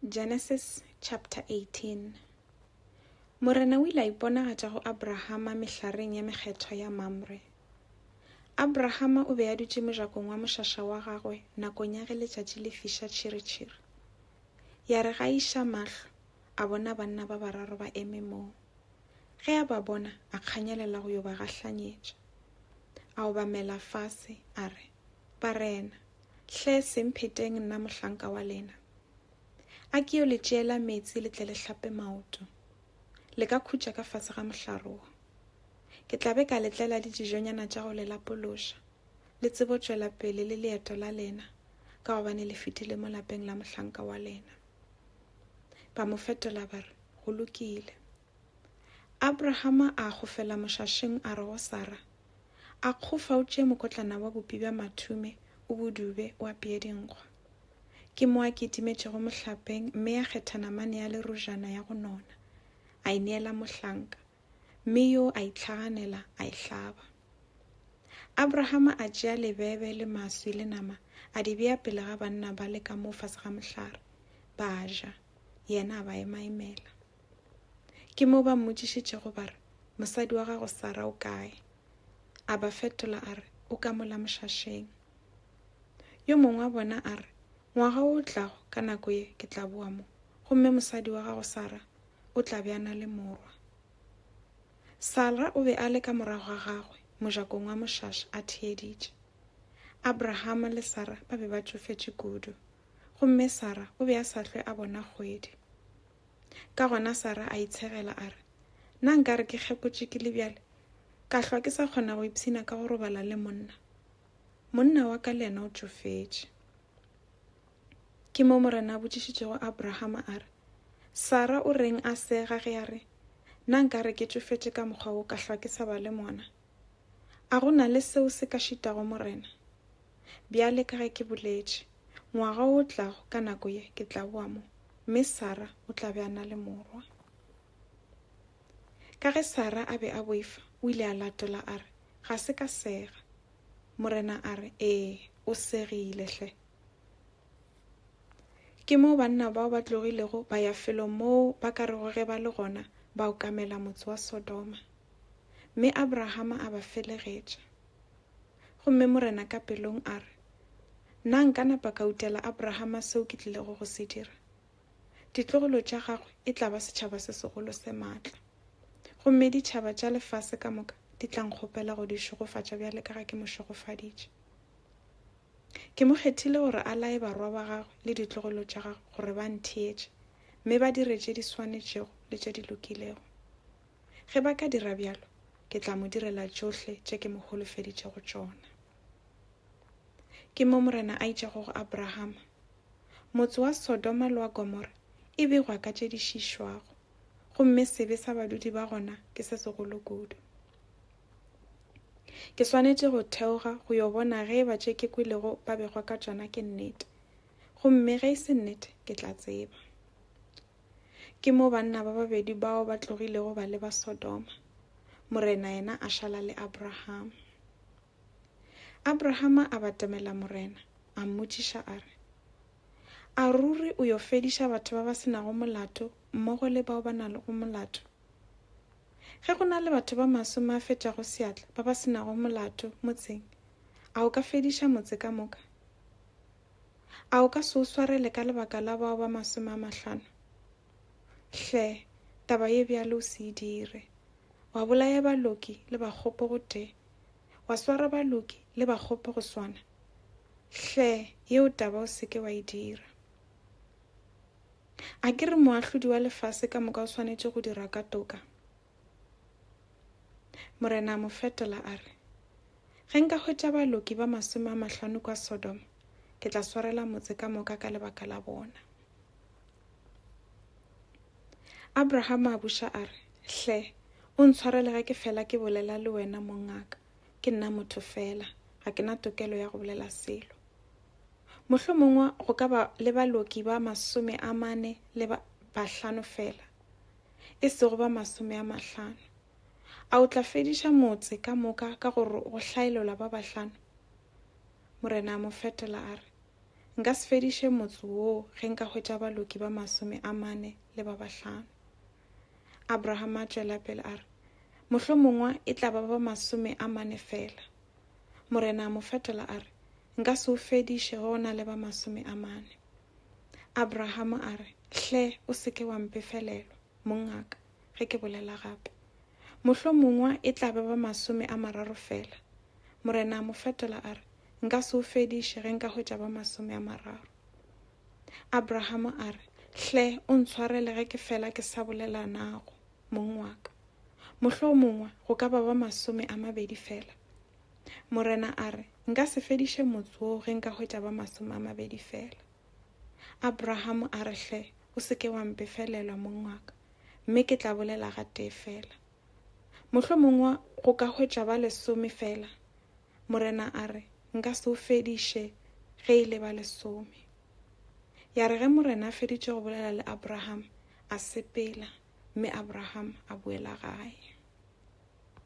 Genesis chapter 18. Morena o ile a iponagatša go Abrahama mehlareng ya mekgetho ya Mamre. Abrahama o be a dutše mojakong wa mošaša wa gagwe nakong ya ge letšatši le fiša tšhiritšhiri. Ya re ga iša mahlo a bona banna ba bararo ba eme moo. Ge a ba bona a kganyelela go yo ba gahlanyetša. A o ba mela fase a re, "Barena, hle sempheteng nna mohlanka wa lena. A ke yo le tšeela metsi le tle le hlape maoto. Le ka khutša ka fase ga mohlaroa. Ke tla be ka letlela le dijonyana tša go le lapološa. Le tsebo tšwela pele le leeto la lena, ka gobane le fetile mo lapeng la mohlanka wa lena." Ba mo fetola ba re, "Go lokile." Abrahama a gofela mošašeng a re go Sara, "A kgofa o tšee mokotlana wa bopi bja mathume, o bodube, o apeye dinkgwa." Ke mo a ketimetšego mohlapeng, mme a kgetha namane ya lerojana ya go nona, a ineela mohlanka, mme yo a itlhaganela a ihlaba. Abrahama a tšea lebebe le maswi le nama, a di bea pele ga banna ba le ka moo fase ga mohlare, ba ja, yena a ba emaimela. Ke moo ba mmotšišitšego ba re, "Mosadi wa gago Sara o kae?" A ba fetola a re, "O ka mola mošašeng." Yo mongwe a bona a re, "Ngwaga o tlago ka nako ye ke tla boa mo, gomme mosadi wa gago Sara o tla be a na le morwa." Sara o be a le ka morago ga gagwe mojakong wa mošaša a theeditše. Abrahama le Sara ba be ba tšofetše kudu, gomme Sara o be a sa hlwe a bona kgwedi. Ka gona Sara a itshegela a re, "Nna nka re ke kgepotše ke le bjale, ka hlwa ke sa kgona go ipshina ka go robala le monna. Monna wa ka le yena o tšofetše." Ke mo morena a botšišitšego Abrahama a re, "Sara o reng a sega ge a re, nna nka re ke tšofetše ka mokgwa wo ka hlwa ke sa ba le ngwana? A go na le seo se ka šitago morena? Bjale ka ge ke boletše, ngwaga o tlago ka nako ye ke tla boa mo, mme Sara o tla be a na le morwa." Ka ge Sara a be a boifa, o ile a latola a re, "Ga se ka sega." Morena a re, "Ee, o segile hle." Ke moo banna bao ba tlogilego ba ya felo moo ba ka rego ge ba le gona ba okamela motse wa Sodoma. Mme Abrahama a ba felegetša. Gomme morena ka pelong a re, "Nna nka napa ka utela Abrahama seo ke tlilego go se dira. Ditlogolo tša gagwe e tla ba setšhaba se segolo se maatla. Gomme ditšhaba tša lefase ka moka di tla nkgopela go di šogofatša bjale ka ga ke mo šogofaditše. Ke mo kgethile gore a lae barwa ba gagwe le ditlogolo tša gagwe gore ba ntheetše, mme ba dire tše di swanetšego le tše di lokilego. Ge ba ka dira bjalo, ke tla mo direla tšohle tše ke mo holofeditšego tšona." Ke mo morena a itšego go Abrahama, "Motse wa Sodoma le wa Gomora e begwa ka tše di šišwago, gomme sebe sa badudi ba gona ke se segolo kudu. Ke swanetše go theoga go yo bona ge ba tše ke kwelego ba begwa ka tšona ke nnete, gomme ge e se nnete ke tla tseba." Ke moo banna ba babedi bao ba tlogilego ba le ba Sodoma, morena yena a šala le Abrahama. Abrahama a batamela morena, a mmotšiša a re, "A ruri o yo fediša batho ba ba senago molato mmogo le bao ba na le go molato? Ge go na le batho ba masome a fetšago seatla ba ba senago molato motseng, a o ka fediša motse ka moka? A o ka se o swarele ka lebaka la bao ba 50? Hle, taba ye bjalo o se e dire. Wa bolaya baloki le bakgopo go tee, wa swara baloki le bakgopo go swana. Hle, yeo taba o seke wa e dira. A ke re moahlodi wa lefase ka moka o swanetše go dira ka toka?" Morena a mo fetola a re, "Ge nka hwetša baloki ba 50 kwa Sodoma, ke tla swarela motse ka moka ka lebaka la bona." Abrahama a buša a re, "Hle, o ntshwarele ge ke fela ke bolela le wena mongaka, ke nna motho fela, ga ke na tokelo ya go bolela selo. Mohlomongwe go ka ba le baloki ba 45 fela, e sego ba 50. A o tla fediša motse ka moka ka gore go hlaelelwa ba 5? Morena a mo fetola a re, nka se fediše motse woo ge nka hwetša baloki ba 45. Abraham a tšwela pele a re, mohlomongwa e tla ba 40 fela. Morena a mo fetola a re, nka se o fediše ge o na le ba 40. Abraham a re, hle o seke wa mpefelelwa, mongaka, ge ke bolela gape. Mohlomongwa e tla ba 30 fela. Morena a mo fetola a re, nka se o fediše ge nka hwetša ba 30. Abraham a re, hle o ntshwarele ge ke fela ke sa bolela nago, mong wa ka. Mohlomongwa go ka ba 20 fela. Morena a re, nka se fediše motse woo ge nka hwetša ba 20 fela. Abraham a re, hle o seke wa mpefelelwa, mong wa ka, mme ke tla bolela ga tee fela. Mohlomongwa go ka hwetša ba 10 fela. Morena a re, nka se o fediše ge e le ba 10. Ya re ge morena a feditše go bolela le Abraham, a sepela, mme Abraham a boela gae.